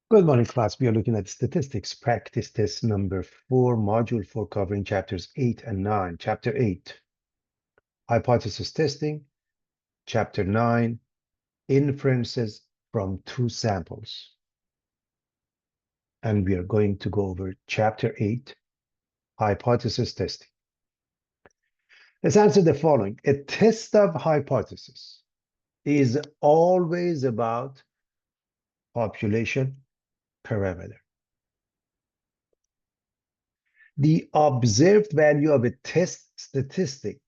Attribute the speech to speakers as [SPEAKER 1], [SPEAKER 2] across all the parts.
[SPEAKER 1] Good morning, class. We are looking at statistics, practice test number 4, module 4, covering chapters 8 and 9. Chapter 8, hypothesis testing. Chapter 9, inferences from two samples. And we are going to go over chapter 8, hypothesis testing. Let's answer the following. A test of hypothesis is always about population parameter. The observed value of a test statistic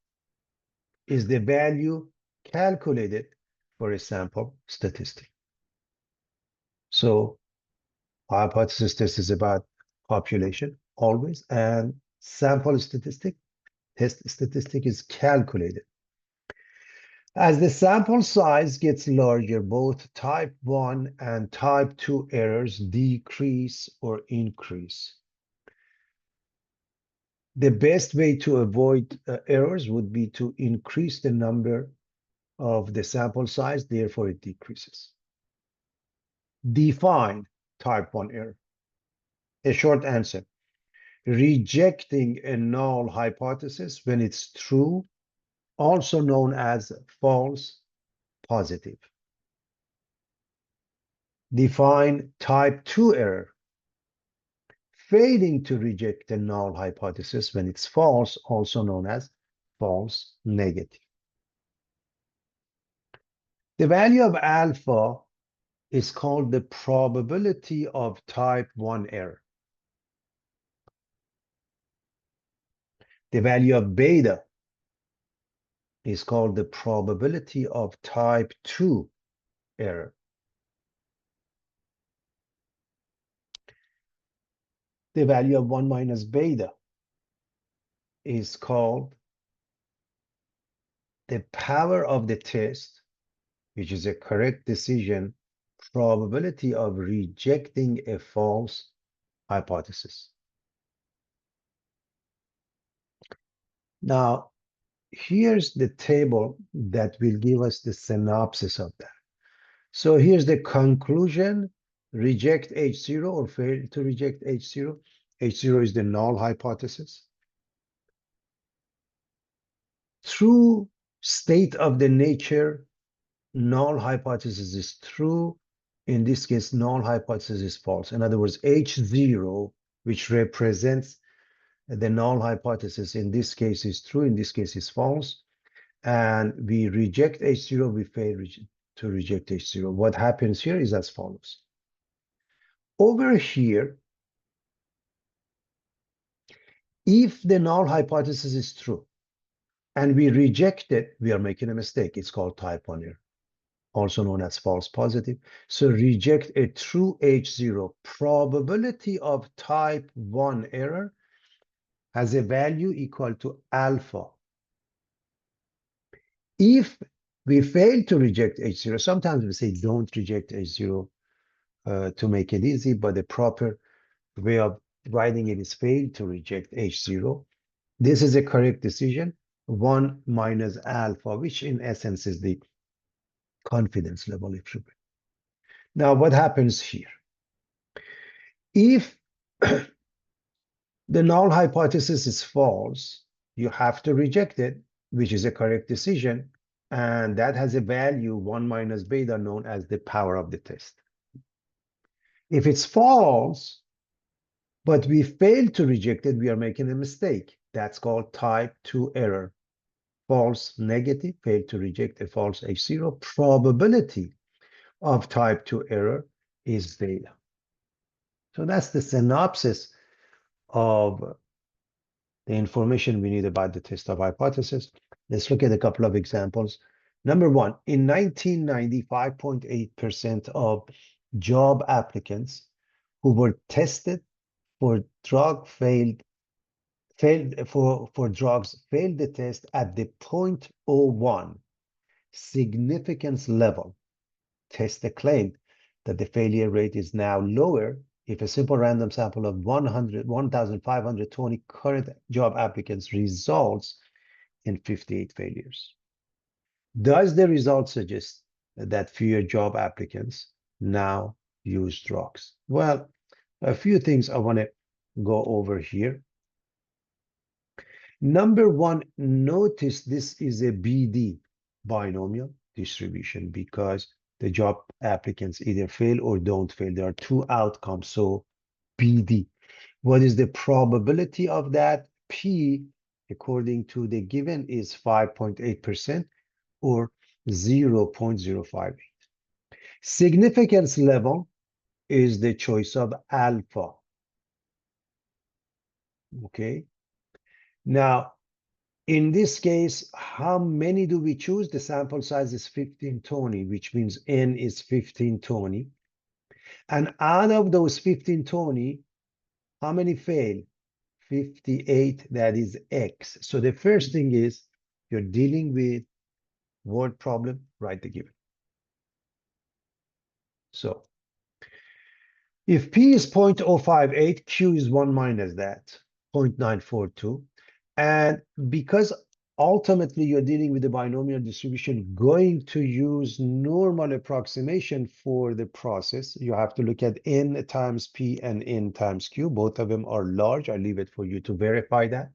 [SPEAKER 1] is the value calculated for a sample statistic. So hypothesis test is about population always, and sample statistic, test statistic is calculated. As the sample size gets larger, both type 1 and type 2 errors decrease or increase. The best way to avoid errors would be to increase the number of the sample size, therefore it decreases. Define type 1 error. A short answer: rejecting a null hypothesis when it's true, also known as false positive. Define type 2 error. Failing to reject a null hypothesis when it's false, also known as false negative. The value of alpha is called the probability of type 1 error. The value of beta is called the probability of type 2 error. The value of 1 minus beta is called the power of the test, which is a correct decision, probability of rejecting a false hypothesis. Now, here's the table that will give us the synopsis of that. So here's the conclusion: reject H0 or fail to reject H0. H0 is the null hypothesis. True state of the nature, null hypothesis is true. In this case, null hypothesis is false. In other words, H0, which represents the null hypothesis, in this case is true, in this case is false. And we reject H0, we fail to reject H0. What happens here is as follows. Over here, if the null hypothesis is true and we reject it, we are making a mistake. It's called type 1 error, also known as false positive. So reject a true H0. Probability of type 1 error has a value equal to alpha. If we fail to reject H0, sometimes we say don't reject H0 to make it easy, but the proper way of writing it is fail to reject H0. This is a correct decision, 1 minus alpha, which in essence is the confidence level, if you will. Now, what happens here? If the null hypothesis is false, you have to reject it, which is a correct decision, and that has a value 1 minus beta, known as the power of the test. If it's false, but we fail to reject it, we are making a mistake. That's called type 2 error. False negative, fail to reject a false H0. Probability of type 2 error is beta. So that's the synopsis of the information we need about the test of hypothesis. Let's look at a couple of examples. Number one, in 1990, 5.8% of job applicants who were tested for drugs failed the test at the 0.01 significance level. Tester claimed that the failure rate is now lower if a simple random sample of 1,520 current job applicants results in 58 failures. Does the result suggest that fewer job applicants now use drugs? Well, a few things I want to go over here. Number one, notice this is a BD, binomial distribution, because the job applicants either fail or don't fail. There are two outcomes, so BD. What is the probability of that? P, according to the given, is 5.8% or 0.058. Significance level is the choice of alpha. Okay. Now, in this case, how many do we choose? The sample size is 1520, which means N is 1520. And out of those 1520, how many fail? 58, that is X. So the first thing is you're dealing with word problem, write the given. So if P is 0.058, Q is 1 minus that, 0.942. And because ultimately you're dealing with a binomial distribution, going to use normal approximation for the process, you have to look at N times P and N times Q. Both of them are large. I leave it for you to verify that.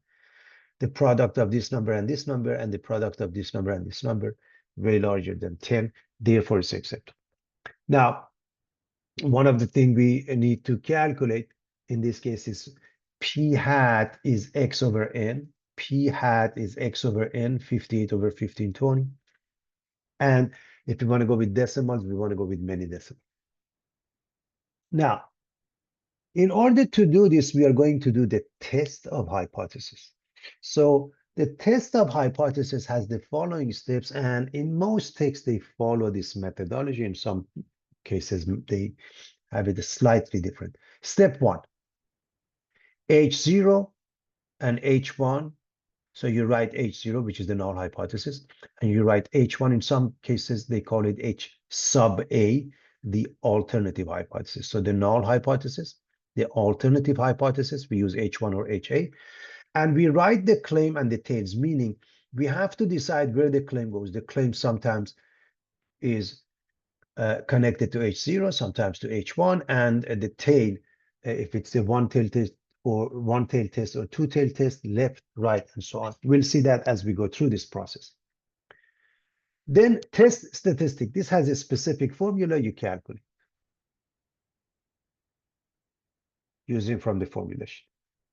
[SPEAKER 1] The product of this number and this number and the product of this number and this number, way larger than 10, therefore it's acceptable. Now, one of the things we need to calculate in this case is P hat is X over N. P hat is X over N, 58 over 1520. And if we want to go with decimals, we want to go with many decimals. Now, in order to do this, we are going to do the test of hypothesis. So the test of hypothesis has the following steps, and in most texts, they follow this methodology. In some cases, they have it slightly different. Step one, H0 and H1. So you write H0, which is the null hypothesis, and you write H1. In some cases, they call it H sub A, the alternative hypothesis. So the null hypothesis, the alternative hypothesis, we use H1 or HA, and we write the claim and the tails, meaning we have to decide where the claim goes. The claim sometimes is connected to H0, sometimes to H1, and the tail, if it's a one-tail test or one-tail test or two-tail test, left, right, and so on. We'll see that as we go through this process. Then test statistic. This has a specific formula you calculate using from the formulation.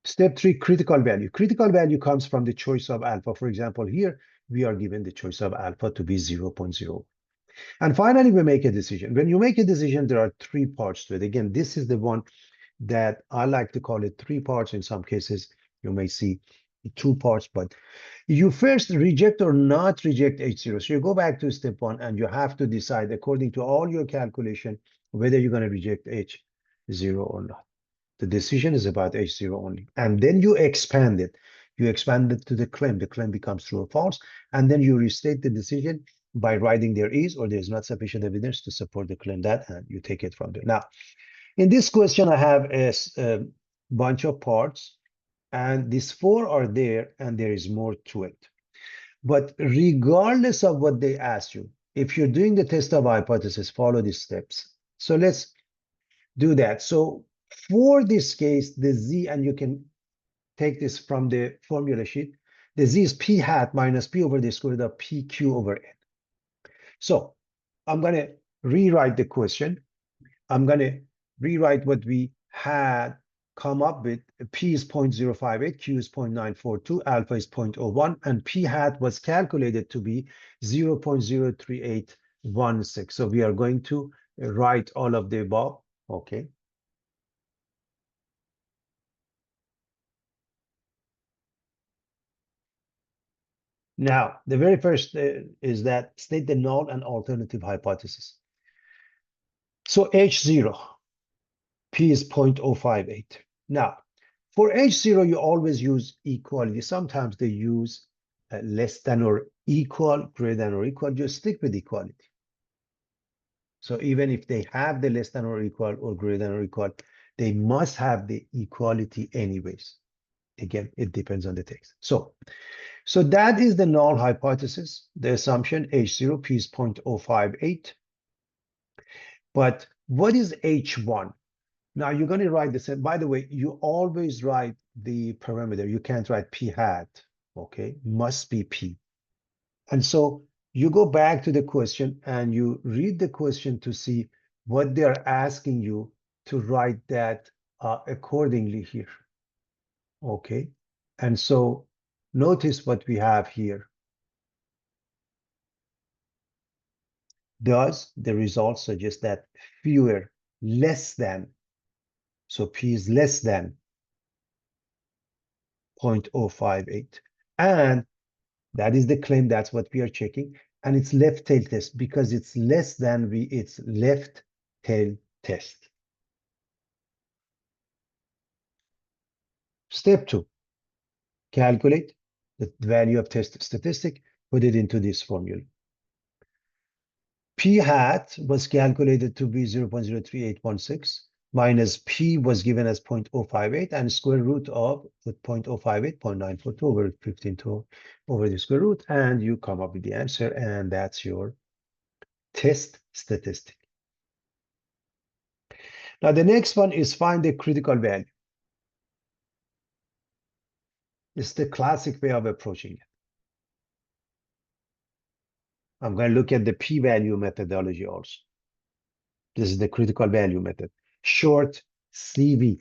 [SPEAKER 1] Step three, critical value. Critical value comes from the choice of alpha. For example, here we are given the choice of alpha to be 0.0. And finally, we make a decision. When you make a decision, there are three parts to it. Again, this is the one that I like to call it three parts. In some cases, you may see two parts, but you first reject or not reject H0. So you go back to step one and you have to decide according to all your calculation whether you're going to reject H0 or not. The decision is about H0 only. And then you expand it. You expand it to the claim. The claim becomes true or false. And then you restate the decision by writing there is or there is not sufficient evidence to support the claim that, and you take it from there. Now, in this question, I have a bunch of parts, and these four are there, and there is more to it. But regardless of what they ask you, if you're doing the test of hypothesis, follow these steps. So let's do that. So for this case, the Z, and you can take this from the formula sheet, the Z is P hat minus P over the square root of PQ over N. So I'm going to rewrite the question. I'm going to rewrite what we had come up with. P is 0.058, Q is 0.942, alpha is 0.01, and P hat was calculated to be 0.03816. So we are going to write all of the above. Okay. Now, the very first is that state the null and alternative hypothesis. So H0, P is 0.058. Now, for H0, you always use equality. Sometimes they use less than or equal, greater than or equal. Just stick with equality. So even if they have the less than or equal or greater than or equal, they must have the equality anyways. Again, it depends on the text. So that is the null hypothesis, the assumption H0, P is 0.058. But What is H1? Now you're going to write this. And by the way, you always write the parameter. You can't write P hat. Okay, must be P. And so you go back to the question and you read the question to see what they're asking you to write that accordingly here. Okay, and so notice what we have here. Does the result suggest that fewer, less than, so P is less than 0.058. And that is the claim, that's what we are checking. And it's left tail test because it's less than it's left tail test. Step 2, calculate the value of test statistic, put it into this formula. P hat was calculated to be 0.03816 minus P was given as 0.058 and square root of the 0.058, 0.942 over 15 over the square root, and you come up with the answer, and that's your test statistic. Now the next one is find the critical value. It's the classic way of approaching it. I'm going to look at the p-value methodology also. This is the critical value method. Short CV.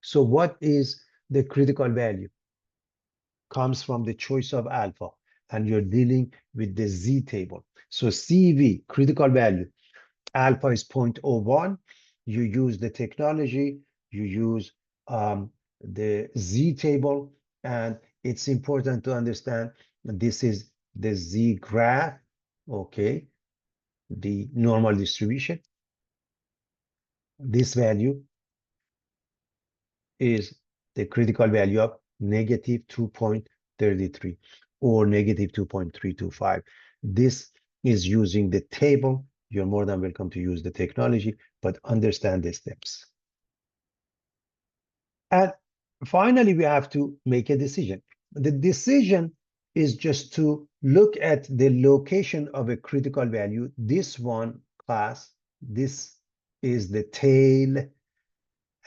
[SPEAKER 1] So what is the critical value? Comes from the choice of alpha, and you're dealing with the Z table. So CV, critical value, alpha is 0.01. You use the technology, you use the Z table, and it's important to understand this is the Z graph, okay, the normal distribution. This value is the critical value of negative 2.33 or negative 2.325. This is using the table. You're more than welcome to use the technology, but understand the steps. And finally, we have to make a decision. The decision is just to look at the location of a critical value. This one class, this is the tail,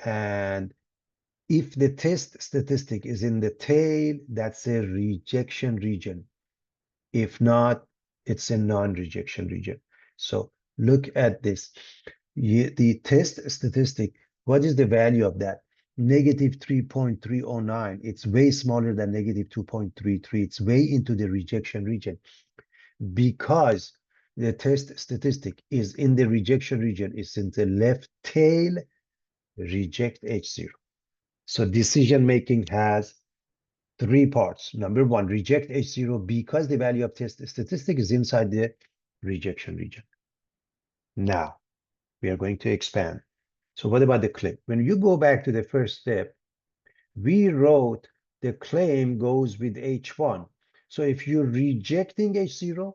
[SPEAKER 1] and if the test statistic is in the tail, that's a rejection region. If not, it's a non-rejection region. So look at this. The test statistic, what is the value of that? Negative 3.309. It's way smaller than negative 2.33. It's way into the rejection region. Because the test statistic is in the rejection region, it's in the left tail, reject H0. So decision making has 3 parts. Number 1, reject H0 because the value of test statistic is inside the rejection region. Now, we are going to expand. So what about the claim? When you go back to the first step, we wrote the claim goes with H1. So if you're rejecting H0,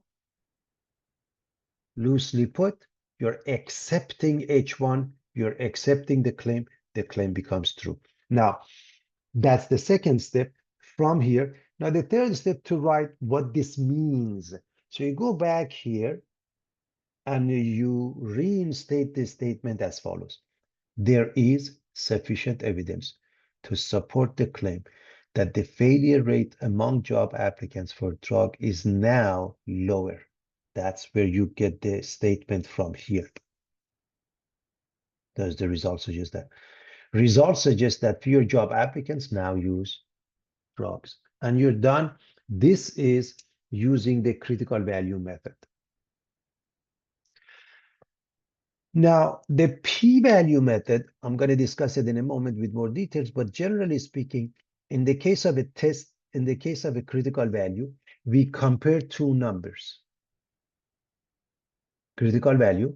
[SPEAKER 1] loosely put, you're accepting H1, you're accepting the claim becomes true. Now, that's the second step from here. Now, the third step to write what this means. So you go back here and you reinstate this statement as follows. There is sufficient evidence to support the claim that the failure rate among job applicants for drug is now lower. That's where you get the statement from here. Does the result suggest that? Results suggest that fewer job applicants now use drugs. And you're done. This is using the critical value method. Now, the p-value method, I'm going to discuss it in a moment with more details, but generally speaking, in the case of a test, in the case of a critical value, we compare 2 numbers. Critical value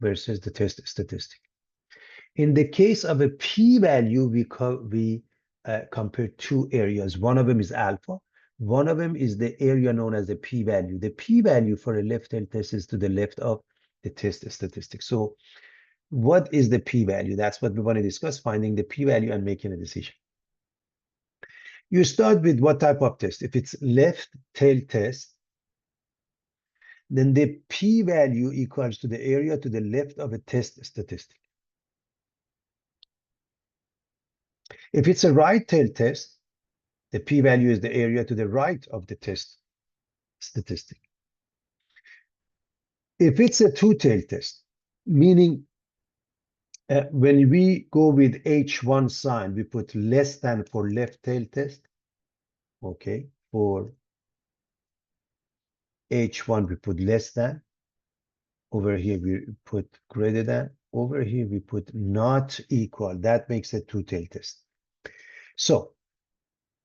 [SPEAKER 1] versus the test statistic. In the case of a p-value, we compare 2 areas. One of them is alpha. One of them is the area known as the p-value. The p-value for a left-hand test is to the left of the test statistic. So what is the p-value? That's what we want to discuss, finding the p-value and making a decision. You start with what type of test? If it's left tail test, then the p-value equals to the area to the left of a test statistic. If it's a right-tailed test, the p-value is the area to the right of the test statistic. If it's a two-tailed test, meaning when we go with H1 sign, we put less than for left-tailed test. Okay, for H1, we put less than. Over here, we put greater than. Over here, we put not equal. That makes a two-tailed test. So,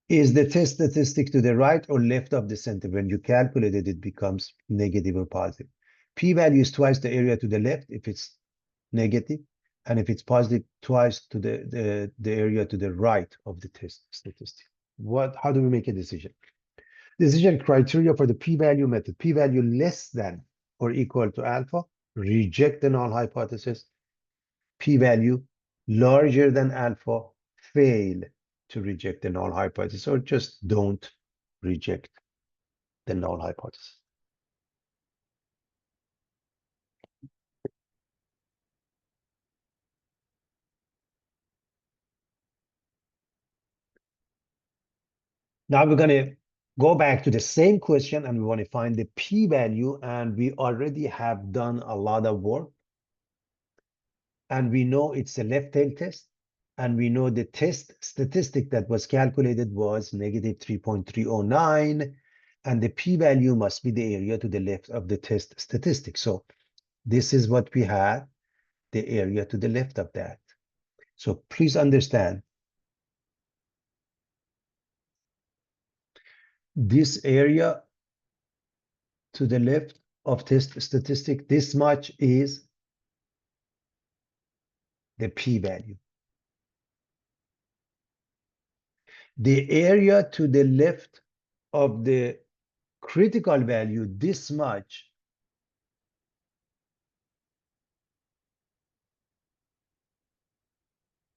[SPEAKER 1] is the test statistic to the right or left of the center? When you calculate it, it becomes negative or positive. P-value is twice the area to the left if it's negative, and if it's positive, twice to the area to the right of the test statistic. How do we make a decision? Decision criteria for the p-value method: p-value less than or equal to alpha, reject the null hypothesis. P-value larger than alpha, fail to reject the null hypothesis, or just don't reject the null hypothesis. Now we're going to go back to the same question, and we want to find the p-value, and we already have done a lot of work, and we know it's a left-tailed test, and we know the test statistic that was calculated was negative 3.309, and the p-value must be the area to the left of the test statistic. So this is what we had, the area to the left of that. So please understand, this area to the left of test statistic, this much is the p-value. The area to the left of the critical value, this much,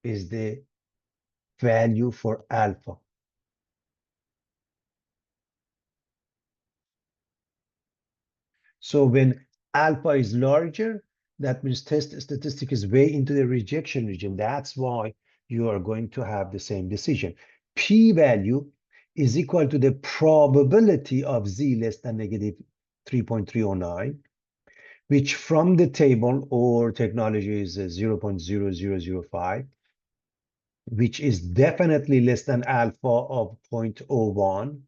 [SPEAKER 1] is the value for alpha. So when alpha is larger, that means test statistic is way into the rejection region. That's why you are going to have the same decision. P-value is equal to the probability of z less than negative 3.309, which from the table or technology is 0.0005, which is definitely less than alpha of 0.01,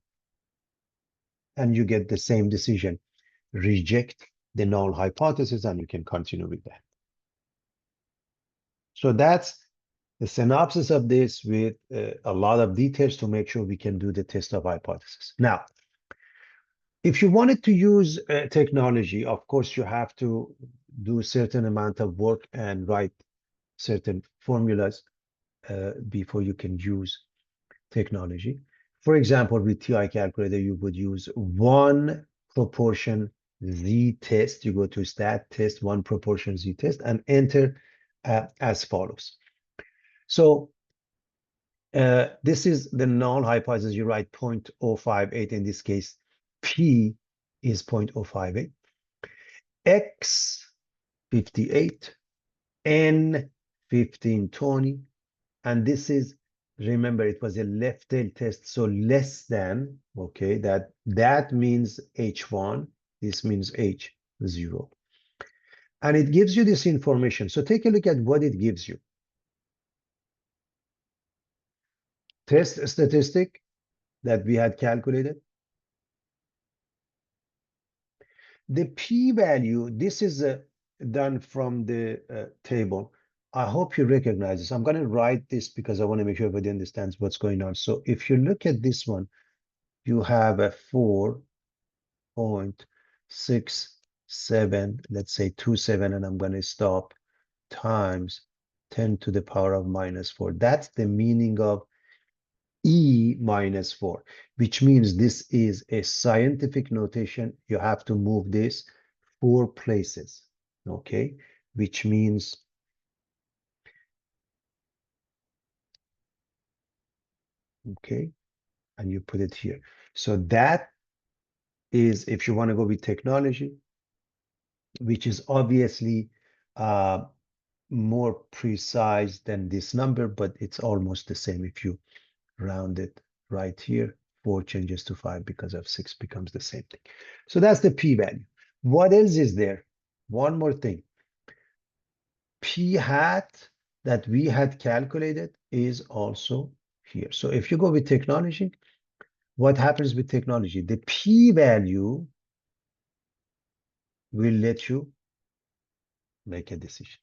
[SPEAKER 1] and you get the same decision. Reject the null hypothesis, and you can continue with that. So that's the synopsis of this, with a lot of details to make sure we can do the test of hypothesis. Now, if you wanted to use technology, of course, you have to do a certain amount of work and write certain formulas before you can use technology. For example, with TI calculator, you would use one proportion z test. You go to stat test, one proportion z test, and enter as follows. So this is the null hypothesis. You write 0.058. In this case, p is 0.058, x 58, n 1520, and this is, remember, it was a left-tailed test, so less than, okay, that means H1, this means H0. And it gives you this information. So take a look at what it gives you. Test statistic that we had calculated. The p-value, this is done from the table. I hope you recognize this. I'm going to write this because I want to make sure everybody understands what's going on. So if you look at this one, you have a 4.67, let's say 27, and I'm going to stop, times 10 to the power of -4. That's the meaning of E minus 4, which means this is a scientific notation. You have to move this 4 places, okay? Which means okay, and you put it here. So that is, if you want to go with technology, which is obviously uh, more precise than this number, but it's almost the same if you round it right here. 4 changes to 5 because of 6 becomes the same thing. So that's the p-value. What else is there? One more thing. P hat that we had calculated is also here. So if you go with technology, what happens with technology? The p-value will let you make a decision.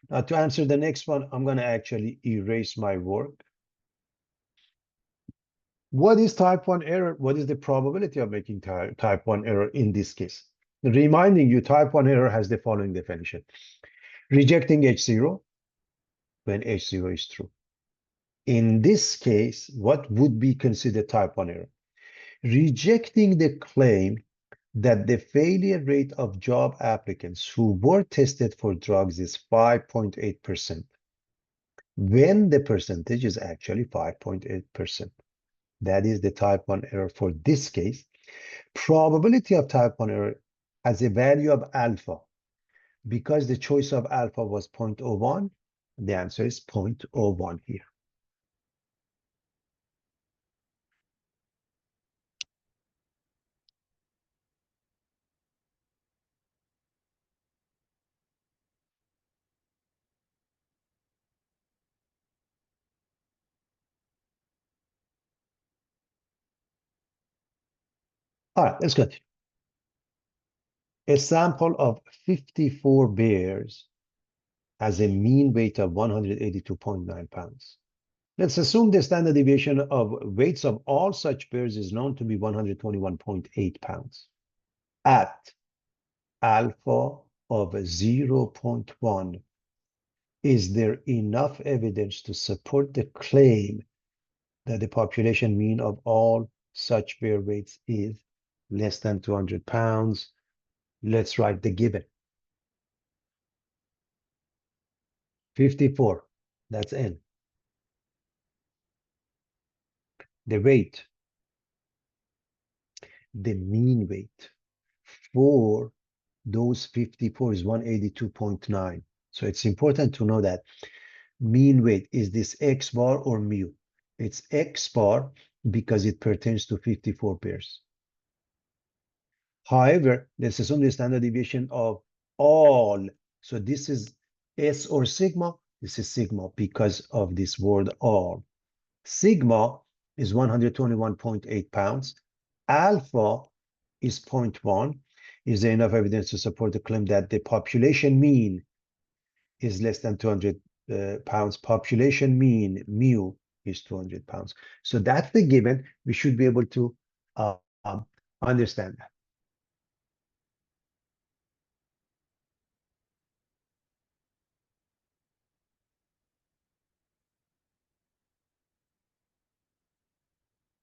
[SPEAKER 1] Now, to answer the next one, I'm going to actually erase my work. What is type 1 error? What is the probability of making type 1 error in this case? Reminding you, type 1 error has the following definition. Rejecting H0 when H0 is true. In this case, what would be considered type 1 error? Rejecting the claim that the failure rate of job applicants who were tested for drugs is 5.8%, when the percentage is actually 5.8%. That is the type 1 error for this case. Probability of type 1 error has a value of alpha. Because the choice of alpha was 0.01, the answer is 0.01 here. All right, let's continue. A sample of 54 bears has a mean weight of 182.9 pounds. Let's assume the standard deviation of weights of all such bears is known to be 121.8 pounds. At alpha of 0.1, is there enough evidence to support the claim that the population mean of all such bear weights is less than 200 pounds? Let's write the given. 54, that's N. The weight, the mean weight for those 54 is 182.9. So it's important to know that mean weight, is this X bar or mu? It's X bar because it pertains to 54 pairs. However, let's assume the standard deviation of all. So this is S or sigma. This is sigma because of this word all. Sigma is 121.8 pounds. Alpha is 0.1. Is there enough evidence to support the claim that the population mean is less than 200 pounds? Population mean, mu, is 200 pounds. So that's the given. We should be able to understand that.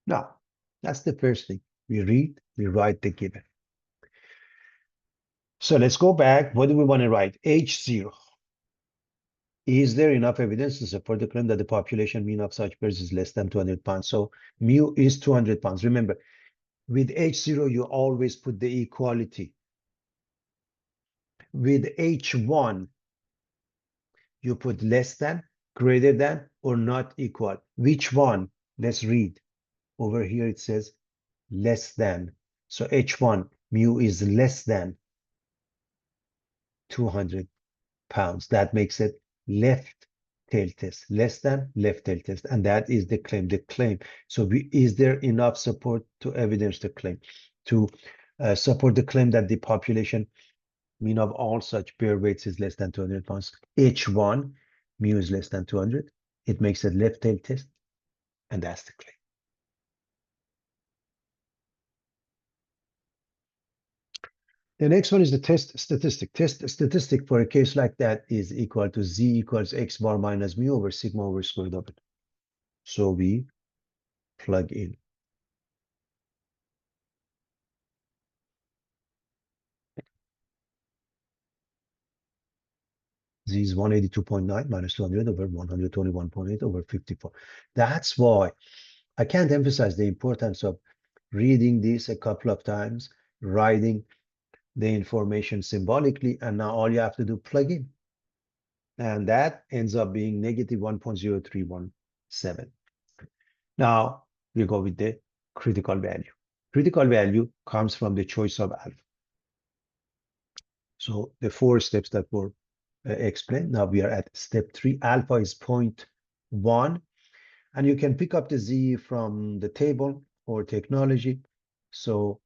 [SPEAKER 1] Now, that's the first thing. We read, we write the given. So let's go back. What do we want to write? H0. Is there enough evidence to support the claim that the population mean of such birds is less than 200 pounds? So mu is 200 pounds. Remember, with H0, you always put the equality. With H1, you put less than, greater than, or not equal. Which one? Let's read. Over here, it says less than. So H1, mu is less than 200 pounds. That makes it left tail test, less than left tail test. And that is the claim, So is there enough support to evidence the claim, to support the claim that the population mean of all such bear weights is less than 200 pounds? H1, mu is less than 200. It makes it left tail test. And that's the claim. The next one is the test statistic. Test statistic for a case like that is equal to Z equals X bar minus mu over sigma over square root of it. So we plug in. Z is 182.9 minus 200 over 121.8 over 54. That's why I can't emphasize the importance of reading this a couple of times writing the information symbolically, and now all you have to do plug in. And that ends up being negative 1.0317. Now we go with the critical value. Critical value comes from the choice of alpha. So the 4 steps that were explained, now we are at step 3. Alpha is 0.1, and you can pick up the Z from the table or technology. So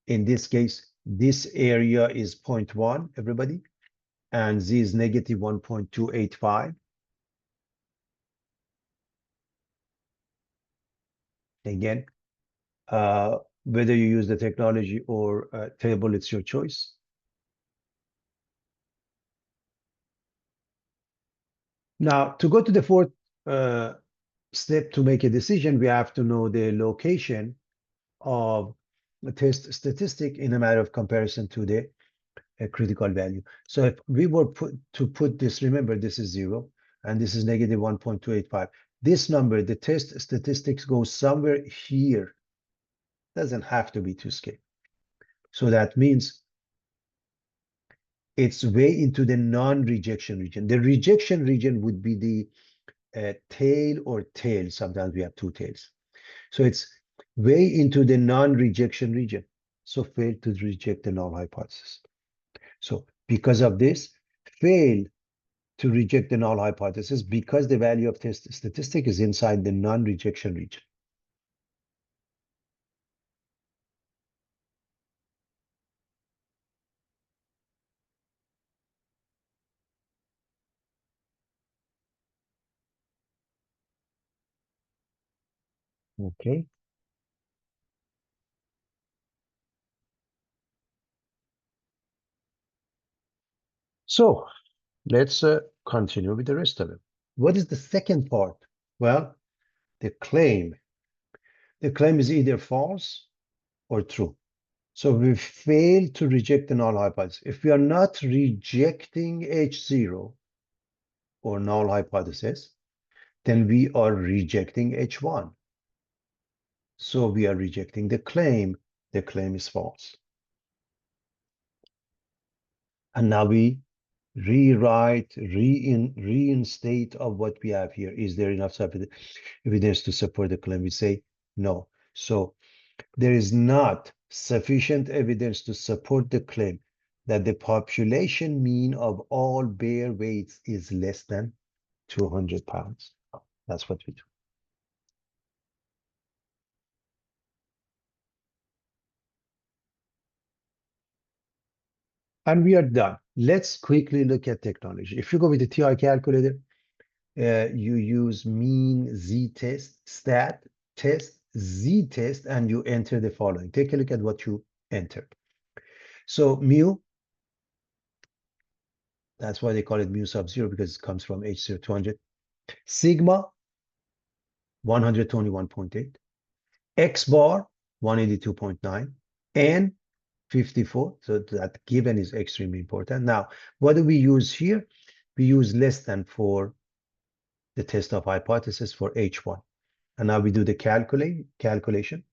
[SPEAKER 1] in this case, this area is 0.1, everybody, and Z is negative 1.285. Again, whether you use the technology or table, it's your choice. Now, to go to the 4th step to make a decision, we have to know the location of the test statistic in a matter of comparison to the critical value. So if we were to put this, remember this is 0 and this is negative 1.285. This number, the test statistics, goes somewhere here. Doesn't have to be to scale. So that means it's way into the non-rejection region. The rejection region would be the tail or tail. Sometimes we have 2 tails. So it's way into the non-rejection region. So fail to reject the null hypothesis. So because of this, fail to reject the null hypothesis because the value of test statistic is inside the non-rejection region. Okay. So let's continue with the rest of it. What is the second part? Well, the claim. The claim is either false or true. So we fail to reject the null hypothesis. If we are not rejecting H0 or null hypothesis, then we are rejecting H1. So we are rejecting the claim. The claim is false. And now we rewrite, reinstate of what we have here. Is there enough evidence to support the claim? We say no. So there is not sufficient evidence to support the claim that the population mean of all bear weights is less than 200 pounds. That's what we do. And we are done. Let's quickly look at technology. If you go with the TI calculator, you use mean z-test, stat, test, z-test, and you enter the following. Take a look at what you entered. So mu, that's why they call it mu sub 0, because it comes from H0 200. Sigma, 121.8. X bar, 182.9. N, 54. So that given is extremely important. Now, what do we use here? We use less than for the test of hypothesis for H1. And now we do the calculation.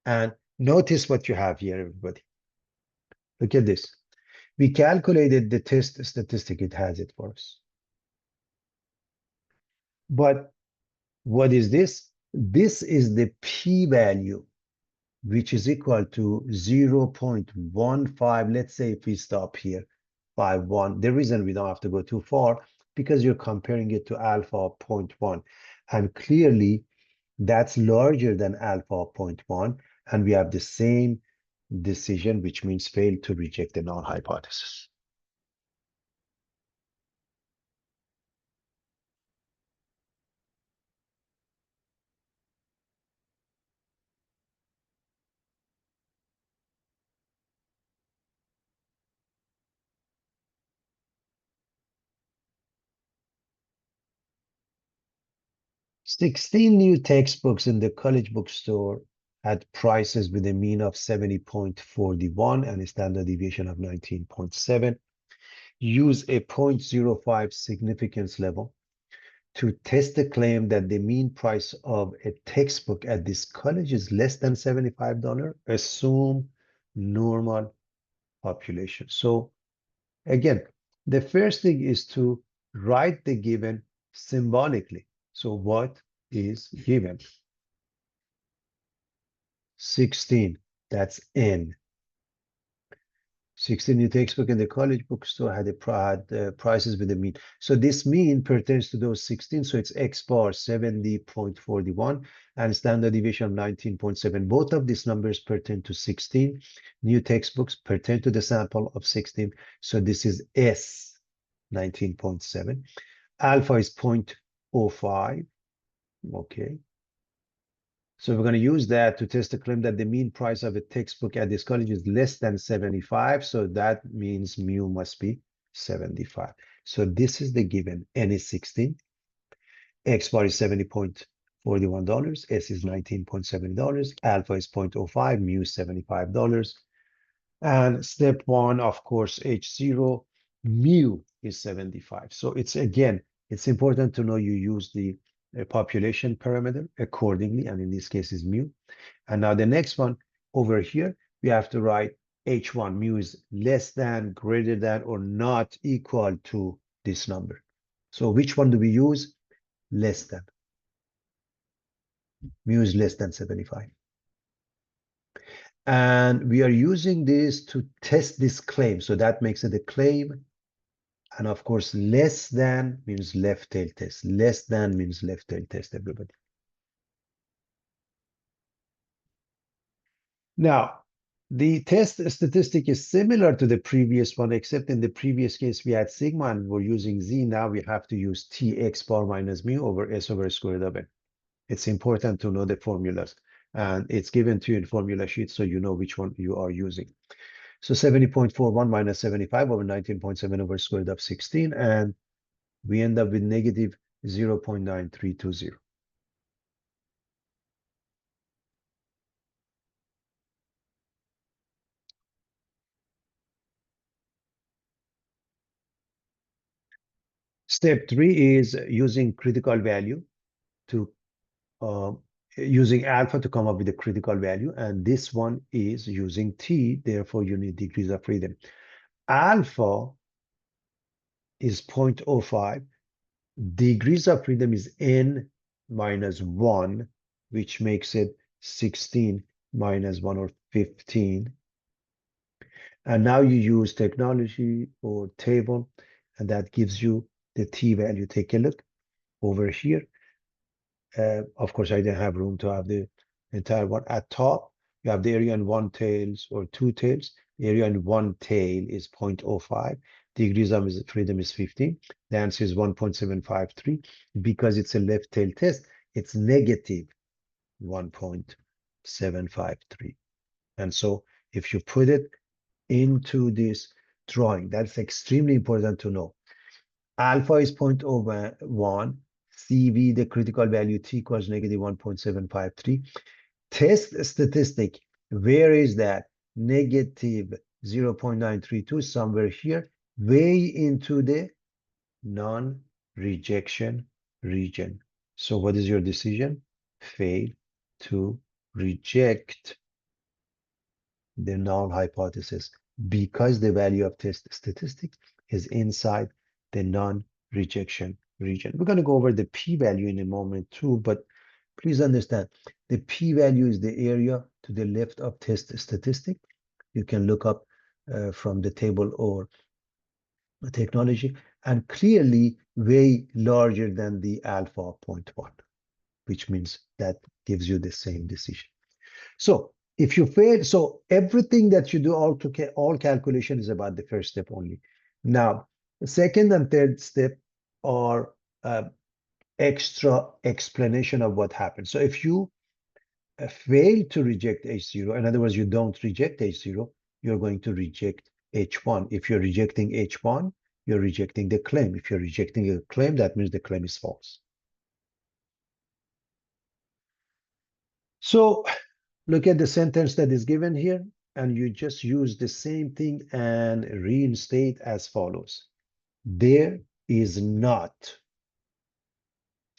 [SPEAKER 1] And notice what you have here, everybody. Look at this. We calculated the test statistic. It has it for us. But what is this? This is the p-value, which is equal to 0.15. Let's say if we stop here, 51. The reason we don't have to go too far, because you're comparing it to alpha of 0.1. And clearly, that's larger than alpha of 0.1. And we have the same decision, which means fail to reject the null hypothesis. Sixteen new textbooks in the college bookstore had prices with a mean of 70.41 and a standard deviation of 19.7. Use a 0.05 significance level To test the claim that the mean price of a textbook at this college is less than $75, assume normal population. So again, the first thing is to write the given symbolically. So what is given? 16, that's N. 16 new textbook in the college bookstore had prices with the mean. So this mean pertains to those 16. So it's X bar 70.41 and standard deviation of 19.7. Both of these numbers pertain to 16. New textbooks pertain to the sample of 16. So this is S 19.7. Alpha is 0.05. Okay. So we're going to use that to test the claim that the mean price of a textbook at this college is less than 75. So that means mu must be 75. So this is the given. N is 16. X bar is $70.41. S is $19.7. Alpha is 0.05. Mu is $75. And step one, of course, H0, mu is 75. So it's again, it's important to know you use the population parameter accordingly, and in this case is mu. And now the next one over here, we have to write H1, mu is less than, greater than, or not equal to this number. So which one do we use? Less than. Mu is less than 75. And we are using this to test this claim. So that makes it a claim. And of course, less than means left tail test. Less than means left tail test, everybody. Now, the test statistic is similar to the previous one, except in the previous case, we had sigma and we're using z. Now we have to use t x bar minus mu over s over square root of n. It's important to know the formulas. And it's given to you in formula sheet, so you know which one you are using. So 70.41 minus 75 over 19.7 over square root of 16. And we end up with negative 0.9320. Step 3 is using critical value to using alpha to come up with a critical value. And this one is using t, therefore you need degrees of freedom. Alpha is 0.05. Degrees of freedom is n minus 1, which makes it 16 minus 1 or 15. And now you use technology or table, and that gives you the t value. Take a look over here. Of course, I didn't have room to have the entire one. At top, you have the area in one tails or two tails. The area in one tail is 0.05. Degrees of freedom is 15. The answer is 1.753. Because it's a left tail test, it's negative 1.753. And so if you put it into this drawing, that's extremely important to know. Alpha is 0.01. CV, the critical value t equals negative 1.753. Test statistic, where is that? Negative 0.932, somewhere here, way into the non-rejection region. So what is your decision? Fail to reject the null hypothesis because the value of test statistic is inside the non-rejection region. We're going to go over the p-value in a moment too, but please understand the p-value is the area to the left of test statistic. You can look up from the table or the technology, and clearly way larger than the alpha 0.1, which means that gives you the same decision. So if you fail, so everything that you do, all calculation is about the first step only. Now, the second and third step are extra explanation of what happened. So if you fail to reject H0, in other words, you don't reject H0, you're going to reject H1. If you're rejecting H1, you're rejecting the claim. If you're rejecting a claim, that means the claim is false. So look at the sentence that is given here, and you just use the same thing and reinstate as follows. There is not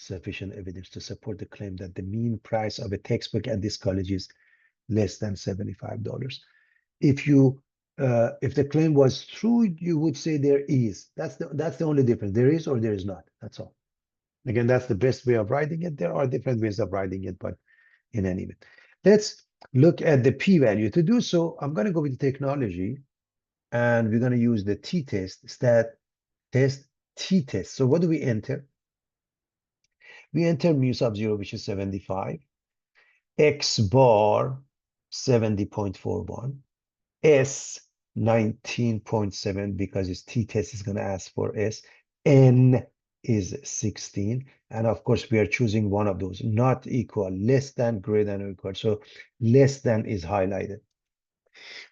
[SPEAKER 1] sufficient evidence to support the claim that the mean price of a textbook at this college is less than $75. If you if the claim was true, you would say there is. That's the only difference. There is or there is not. That's all. Again, that's the best way of writing it. There are different ways of writing it, but in any event, let's look at the p-value. To do so, I'm going to go with the technology, and we're going to use the t-test, stat test t-test. So what do we enter? We enter mu sub 0, which is 75, x bar 70.41, s 19.7, because its t-test is going to ask for s, n is 16, and of course we are choosing one of those, not equal, less than, greater than, or equal. So less than is highlighted.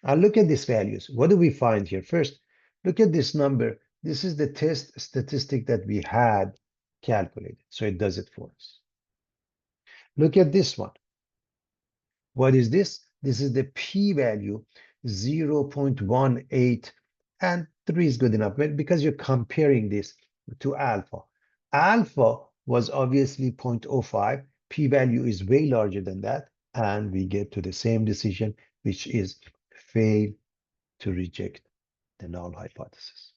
[SPEAKER 1] And look at these values. What do we find here? First, look at this number. This is the test statistic that we had calculated, so it does it for us. Look at this one. What is this? This is the p-value 0.18, and 3 is good enough because you're comparing this to alpha. Alpha was obviously 0.05. P-value is way larger than that, and we get to the same decision, which is fail to reject the null hypothesis.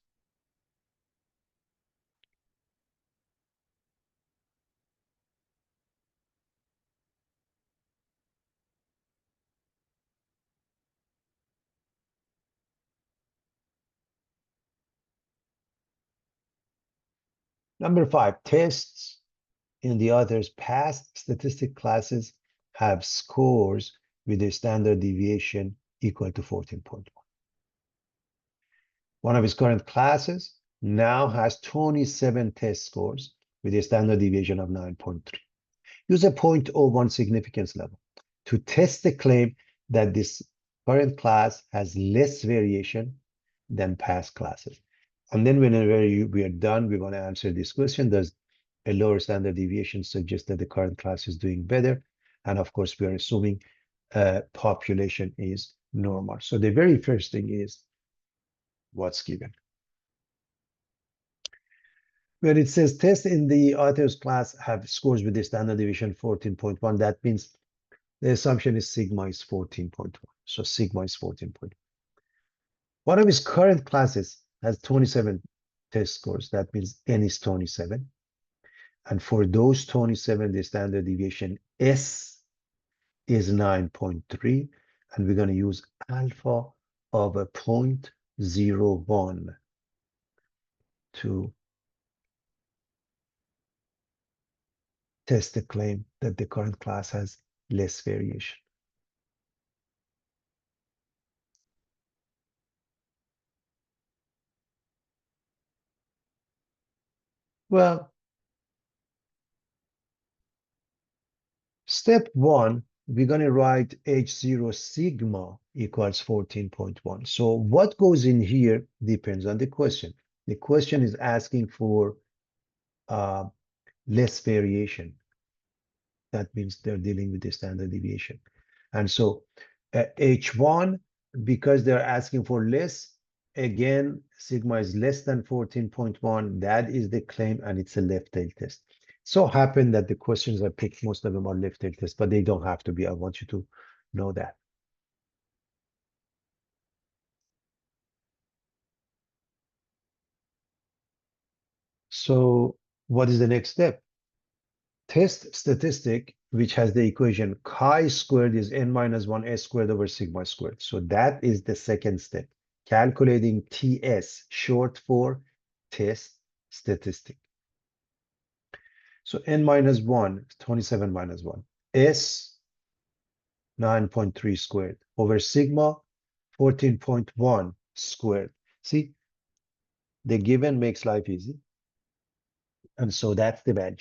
[SPEAKER 1] Number 5, tests in the author's past statistic classes have scores with a standard deviation equal to 14.1. One of his current classes now has 27 test scores with a standard deviation of 9.3. Use a 0.01 significance level to test the claim that this current class has less variation than past classes. And then whenever we are done, we want to answer this question: does a lower standard deviation suggest that the current class is doing better? And of course, we are assuming population is normal. So the very first thing is what's given. When it says test in the author's class have scores with the standard deviation 14.1, that means the assumption is sigma is 14.1. So sigma is 14.1. One of his current classes has 27 test scores. That means n is 27. And for those 27, the standard deviation S is 9.3. And we're going to use alpha of a 0.01 to test the claim that the current class has less variation. Well, step 1, we're going to write H0 sigma equals 14.1. So what goes in here depends on the question. The question is asking for less variation. That means they're dealing with the standard deviation. And so H1, because they're asking for less, again, sigma is less than 14.1. That is the claim, and it's a left-tail test. So happen that the questions I picked, most of them are left-tail tests, but they don't have to be. I want you to know that. So what is the next step? Test statistic, which has the equation chi-squared is n minus 1 s squared over sigma squared. So that is the second step, calculating TS, short for test statistic. So n minus 1, 27 minus 1, s 9.3 squared over sigma 14.1 squared. See, the given makes life easy. And so that's the value.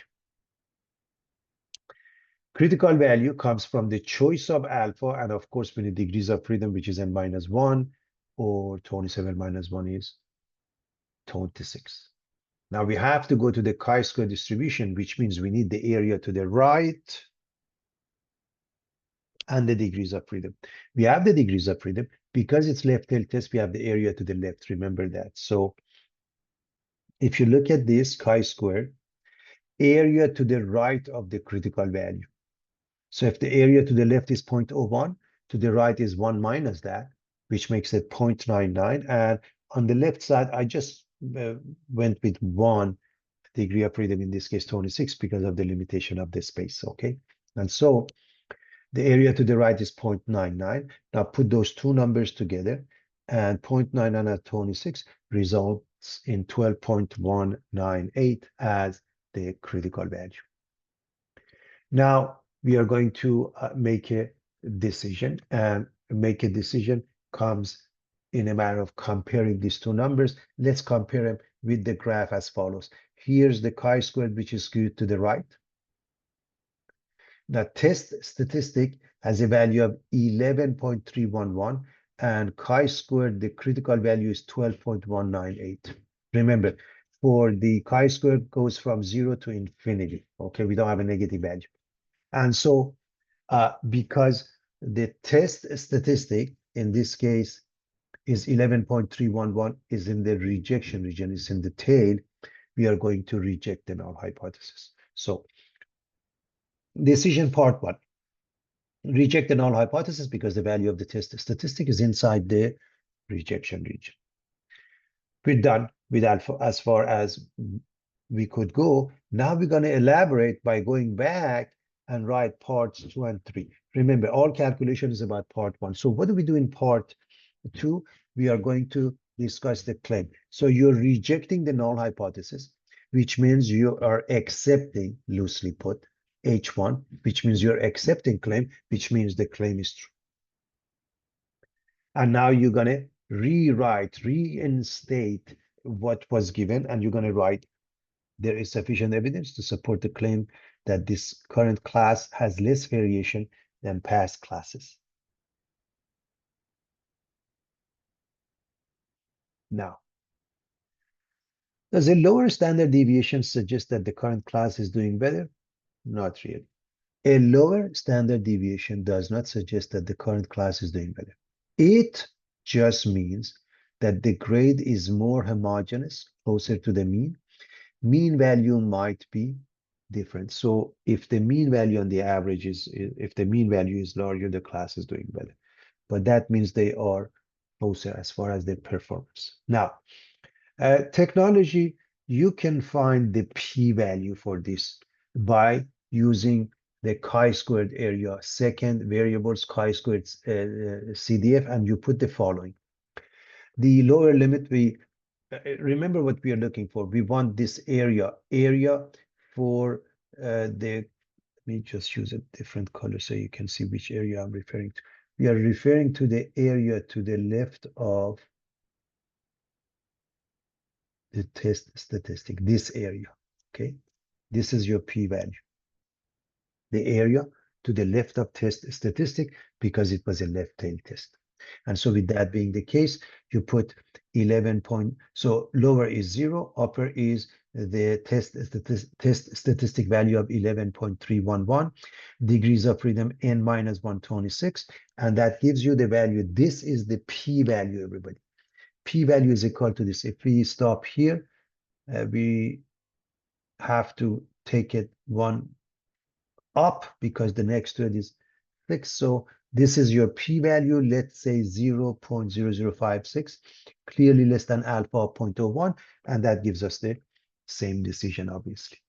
[SPEAKER 1] Critical value comes from the choice of alpha, and of course, we need degrees of freedom, which is n minus 1, or 27 minus 1 is 26. Now we have to go to the chi-square distribution, which means we need the area to the right and the degrees of freedom. We have the degrees of freedom. Because it's left-tail test, we have the area to the left. Remember that. So if you look at this chi-square, area to the right of the critical value. So if the area to the left is 0.01, to the right is 1 minus that, which makes it 0.99. And on the left side, I just went with 1 degree of freedom, in this case 26, because of the limitation of the space, okay? And so the area to the right is 0.99. Now put those two numbers together, and 0.99 and 26 results in 12.198 as the critical value. Now we are going to make a decision, and make a decision comes in a matter of comparing these two numbers. Let's compare them with the graph as follows. Here's the chi-squared, which is skewed to the right. The test statistic has a value of 11.311, and chi-squared, the critical value is 12.198. Remember, for the chi-squared goes from 0 to infinity. Okay, we don't have a negative value. And so because the test statistic in this case is 11.311, is in the rejection region, is in the tail, we are going to reject the null hypothesis. So decision part 1. Reject the null hypothesis because the value of the test statistic is inside the rejection region. We're done with alpha as far as we could go. Now we're going to elaborate by going back and write parts 2 and 3. Remember, all calculation is about part 1. So what do we do in part 2? We are going to discuss the claim. So you're rejecting the null hypothesis, which means you are accepting, loosely put, H1, which means you're accepting claim, which means the claim is true. And now you're going to reinstate what was given, and you're going to write, there is sufficient evidence to support the claim that this current class has less variation than past classes. Now, does a lower standard deviation suggest that the current class is doing better? Not really. A lower standard deviation does not suggest that the current class is doing better. It just means that the grade is more homogeneous, closer to the mean. Mean value might be different. So if the mean value on the average is, if the mean value is larger, the class is doing better. But that means they are closer as far as their performance. Now, technology, you can find the p-value for this by using the chi-squared area, second variables chi-squared CDF, and you put the following. The lower limit, we remember what we are looking for. We want this area for let me just use a different color so you can see which area I'm referring to. We are referring to the area to the left of the test statistic, this area, okay? This is your p-value. The area to the left of test statistic, because it was a left tail test. And so with that being the case, you put 11 point, so lower is 0, upper is the test statistic value of 11.311, degrees of freedom n minus 126, and that gives you the value. This is the p-value, everybody. P-value is equal to this. If we stop here, we have to take it one up because the next to it is fixed. So this is your p-value, let's say 0.0056, clearly less than alpha of 0.01, and that gives us the same decision, obviously.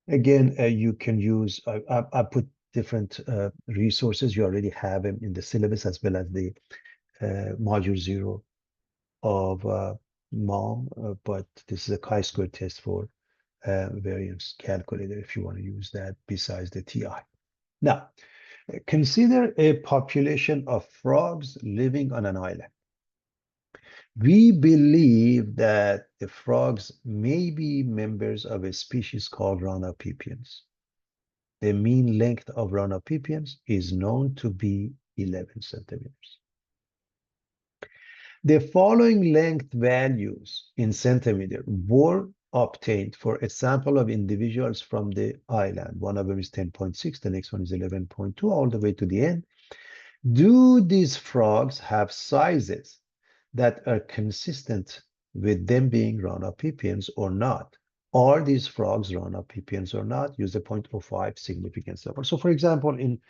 [SPEAKER 1] Again, you can use, I put different resources. You already have them in the syllabus as well as the module 0 of MOM, but this is a chi-square test for variance calculator if you want to use that besides the TI. Now, consider a population of frogs living on an island. We believe that the frogs may be members of a species called Ranapipians. The mean length of Ranapipians is known to be 11 centimeters. The following length values in centimeter were obtained for a sample of individuals from the island. One of them is 10.6, the next one is 11.2, all the way to the end. Do these frogs have sizes that are consistent with them being Rana pipiens or not? Are these frogs Rana pipiens or not? Use the 0.05 significance level. So for example, in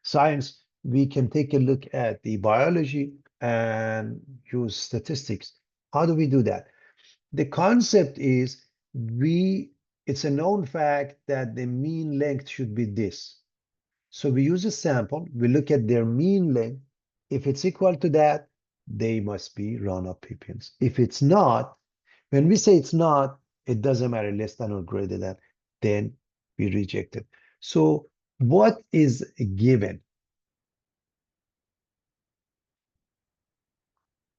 [SPEAKER 1] science, we can take a look at the biology and use statistics. How do we do that? The concept is it's a known fact that the mean length should be this. So we use a sample, we look at their mean length. If it's equal to that, they must be Rana pipiens. If it's not, when we say it's not, it doesn't matter, less than or greater than, then we reject it. So what is given?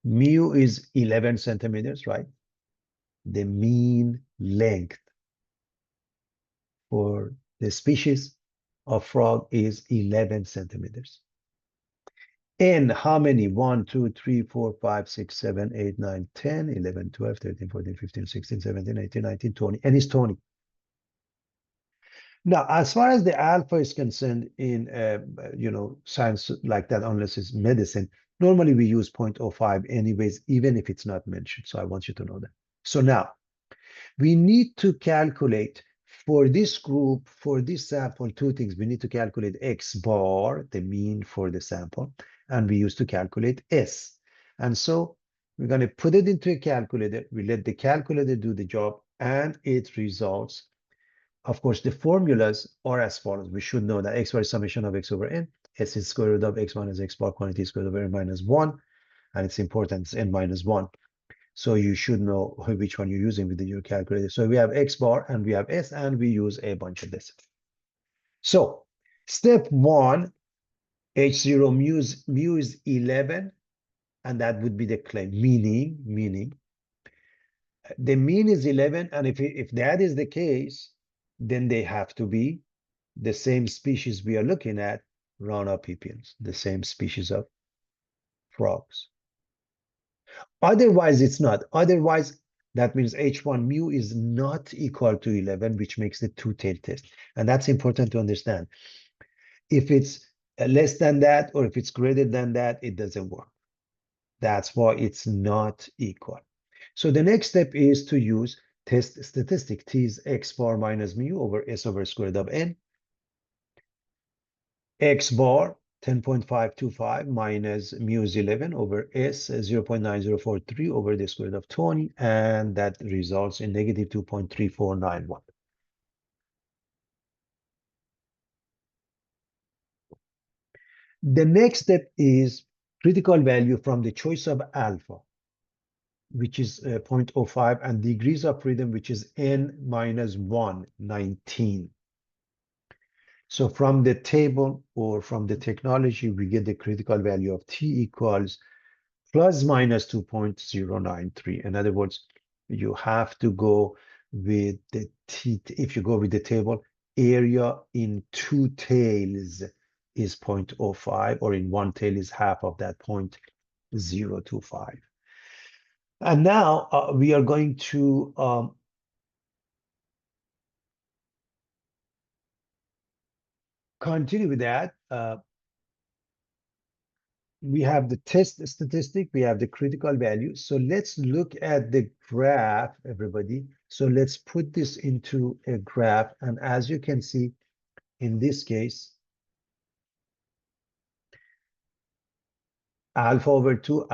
[SPEAKER 1] Mu is 11 centimeters, right? The mean length for the species of frog is 11 centimeters. And how many? 1, 2, 3, 4, 5, 6, 7, 8, 9, 10, 11, 12, 13, 14, 15, 16, 17, 18, 19, 20. And it's 20. Now, as far as the alpha is concerned in science like that, unless it's medicine, normally we use 0.05 anyways, even if it's not mentioned. So I want you to know that. So now we need to calculate for this group, for this sample, two things. We need to calculate X bar, the mean for the sample, and we used to calculate S. And so we're going to put it into a calculator. We let the calculator do the job, and it results. Of course, the formulas are as follows. We should know that X bar is summation of X over N. S is square root of X minus X bar quantity squared over N minus 1. And it's important, it's N minus 1. So you should know which one you're using with your calculator. So we have X bar and we have S, and we use a bunch of this. So step 1, H0 mu is 11, and that would be the claim, meaning the mean is 11, and if that is the case, then they have to be the same species we are looking at, Rana pipiens, the same species of frogs. Otherwise, it's not. Otherwise, that means H1 mu is not equal to 11, which makes the two-tailed test. And that's important to understand. If it's less than that, or if it's greater than that, it doesn't work. That's why it's not equal. So the next step is to use test statistic. T is X bar minus mu over S over square root of N. X bar 10.525 minus mu is 11 over S 0.9043 over the square root of 20, and that results in negative 2.3491. The next step is critical value from the choice of alpha, which is 0.05, and degrees of freedom, which is n minus 1, 19. So from the table or from the technology, we get the critical value of T equals plus minus 2.093. In other words, you have to go with the T. If you go with the table, area in two tails is 0.05, or in one tail is half of that 0.025. And now we are going to continue with that. We have the test statistic, we have the critical value. So let's look at the graph, everybody. So let's put this into a graph. And as you can see, in this case, alpha over 2,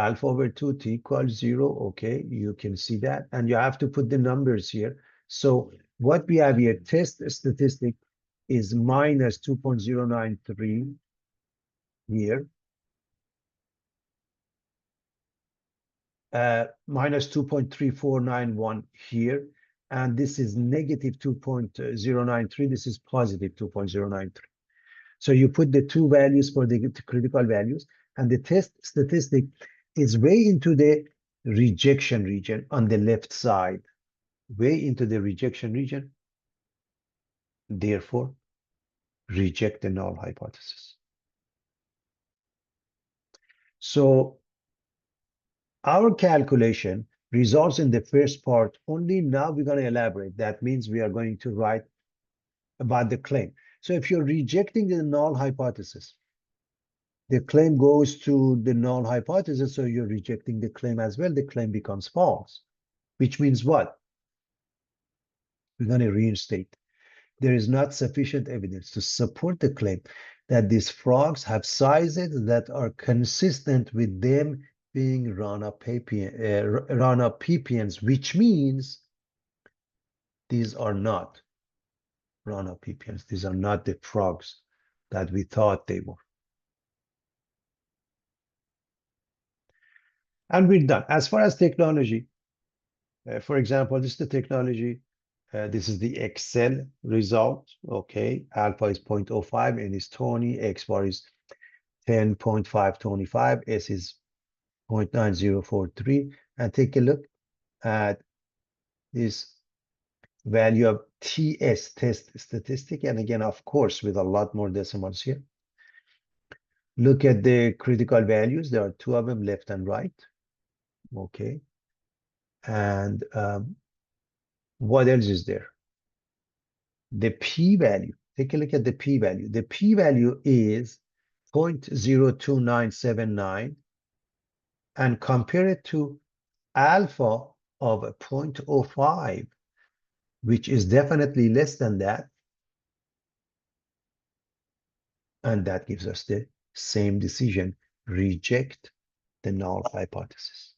[SPEAKER 1] T equals 0. Okay, you can see that. And you have to put the numbers here. So what we have here, test statistic is minus 2.093 here. Minus 2.3491 here, and this is negative 2.093. This is positive 2.093. So you put the two values for the critical values, and the test statistic is way into the rejection region on the left side, way into the rejection region. Therefore, reject the null hypothesis. So our calculation results in the first part only. Now we're going to elaborate. That means we are going to write about the claim. So if you're rejecting the null hypothesis, the claim goes to the null hypothesis, so you're rejecting the claim as well. The claim becomes false, which means what? We're going to reinstate. There is not sufficient evidence to support the claim that these frogs have sizes that are consistent with them being Rana pipiens, which means these are not Rana pipiens. These are not the frogs that we thought they were. And we're done. As far as technology, for example, this is the technology. This is the Excel result. Okay, alpha is 0.05, n is 20, x bar is 10.525, s is 0.9043. And take a look at this value of TS, test statistic. And again, of course, with a lot more decimals here. Look at the critical values. There are two of them, left and right. Okay. And what else is there? The p-value. Take a look at the p-value. The p-value is 0.02979, and compare it to alpha of 0.05, which is definitely less than that. And that gives us the same decision: reject the null hypothesis.